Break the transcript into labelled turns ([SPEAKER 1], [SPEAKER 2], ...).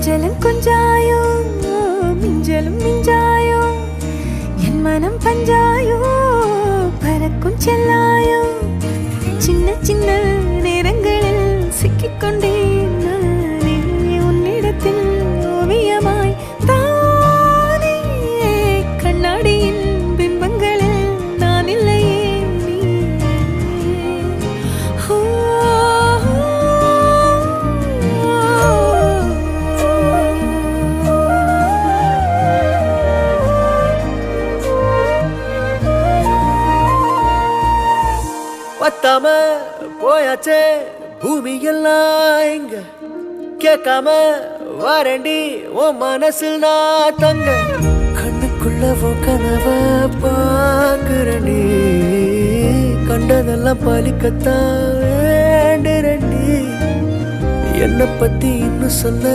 [SPEAKER 1] கொஞ்சலும் கொஞ்சாயோ மிஞ்சலும் மிஞ்சாயோ என் மனம் பஞ்சாயோ பறக்கும் செல்லாயோ சின்ன சின்ன நேரங்களில் சிக்கிக்கொண்டேன் நானே உன்னிடத்தில் ஓவியமாய் தானே கண்ணாடியின் பிம்பங்களில் நான் இல்லையே நீ
[SPEAKER 2] பத்தாம போயாச்சே பூமி எல்லாம் இங்க கேட்காம வாரண்டி உன் மனசில் நான் தங்க கண்ணுக்குள்ள உன் கனவ பாக்குறண்டி கண்டதெல்லாம் பலிக்கத்தான் வேண்டுறண்டி என்னை பத்தி இன்னும் சொல்ல